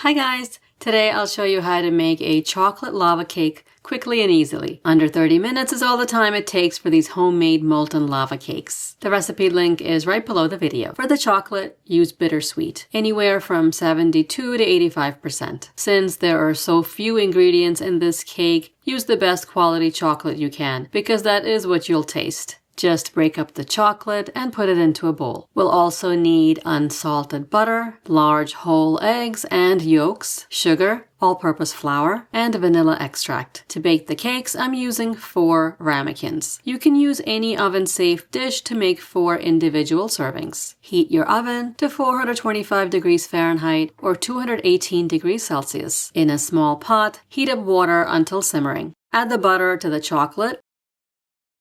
Hi guys! Today I'll show you how to make a chocolate lava cake quickly and easily. Under 30 minutes is all the time it takes for these homemade molten lava cakes. The recipe link is right below the video. For the chocolate, use bittersweet, anywhere from 72 to 85%. Since there are so few ingredients in this cake, use the best quality chocolate you can, because that is what you'll taste. Just break up the chocolate and put it into a bowl. We'll also need unsalted butter, large whole eggs and yolks, sugar, all-purpose flour, and vanilla extract. To bake the cakes, I'm using 4 ramekins. You can use any oven-safe dish to make 4 individual servings. Heat your oven to 425 degrees Fahrenheit or 218 degrees Celsius. In a small pot, heat up water until simmering. Add the butter to the chocolate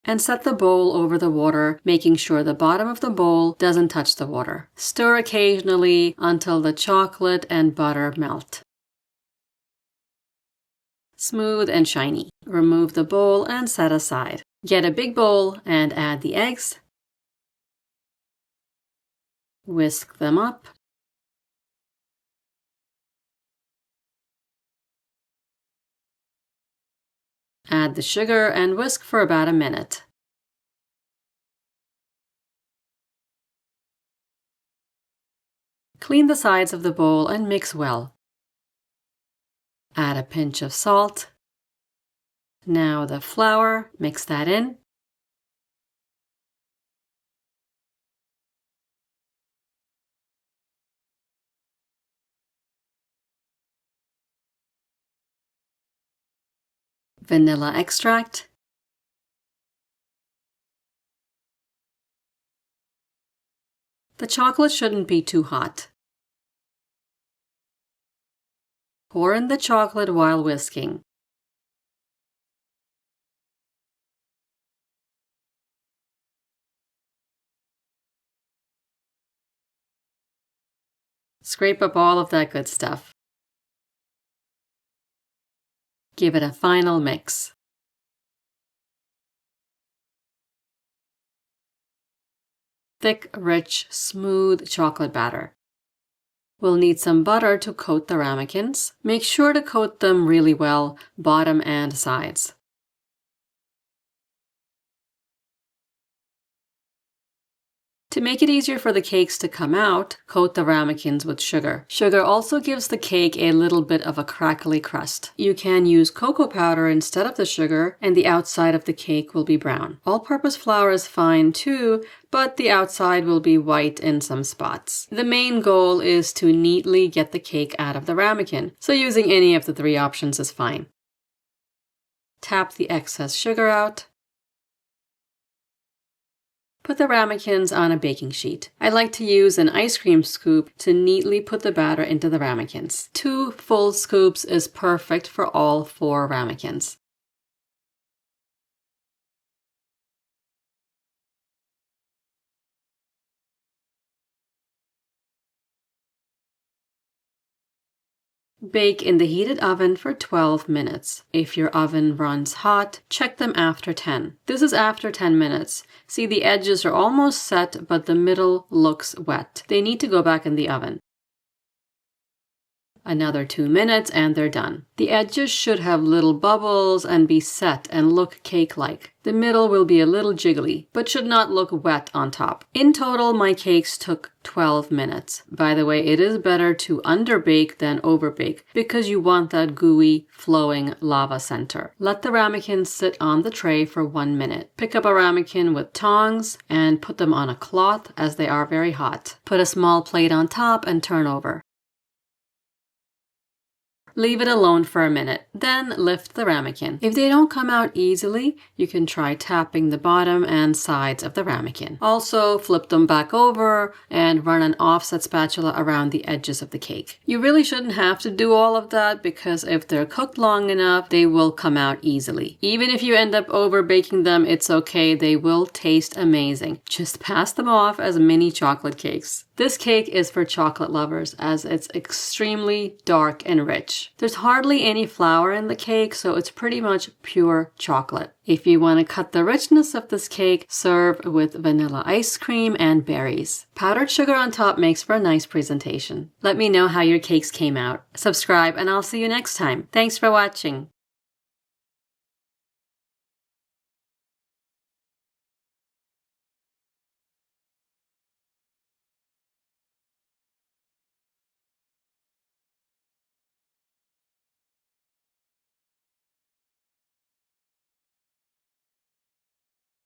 and set the bowl over the water, making sure the bottom of the bowl doesn't touch the water. Stir occasionally until the chocolate and butter melt. Smooth and shiny. Remove the bowl and set aside. Get a big bowl and add the eggs. Whisk them up. Add the sugar and whisk for about a minute. Clean the sides of the bowl and mix well. Add a pinch of salt. Now the flour, mix that in. Vanilla extract. The chocolate shouldn't be too hot. Pour in the chocolate while whisking. Scrape up all of that good stuff. Give it a final mix. Thick, rich, smooth chocolate batter. We'll need some butter to coat the ramekins. Make sure to coat them really well, bottom and sides. To make it easier for the cakes to come out, coat the ramekins with sugar. Sugar also gives the cake a little bit of a crackly crust. You can use cocoa powder instead of the sugar, and the outside of the cake will be brown. All-purpose flour is fine too, but the outside will be white in some spots. The main goal is to neatly get the cake out of the ramekin, so using any of the 3 options is fine. Tap the excess sugar out. Put the ramekins on a baking sheet. I like to use an ice cream scoop to neatly put the batter into the ramekins. 2 full scoops is perfect for all 4 ramekins. Bake in the heated oven for 12 minutes. If your oven runs hot, check them after 10. This is after 10 minutes. See, the edges are almost set, but the middle looks wet. They need to go back in the oven. Another 2 minutes and they're done. The edges should have little bubbles and be set and look cake-like. The middle will be a little jiggly, but should not look wet on top. In total, my cakes took 12 minutes. By the way, it is better to underbake than overbake because you want that gooey, flowing lava center. Let the ramekins sit on the tray for 1 minute. Pick up a ramekin with tongs and put them on a cloth as they are very hot. Put a small plate on top and turn over. Leave it alone for a minute, then lift the ramekin. If they don't come out easily, you can try tapping the bottom and sides of the ramekin. Also, flip them back over and run an offset spatula around the edges of the cake. You really shouldn't have to do all of that because if they're cooked long enough, they will come out easily. Even if you end up over baking them, it's okay, they will taste amazing. Just pass them off as mini chocolate cakes. This cake is for chocolate lovers as it's extremely dark and rich. There's hardly any flour in the cake, so it's pretty much pure chocolate. If you want to cut the richness of this cake, serve with vanilla ice cream and berries. Powdered sugar on top makes for a nice presentation. Let me know how your cakes came out. Subscribe and I'll see you next time. Thanks for watching.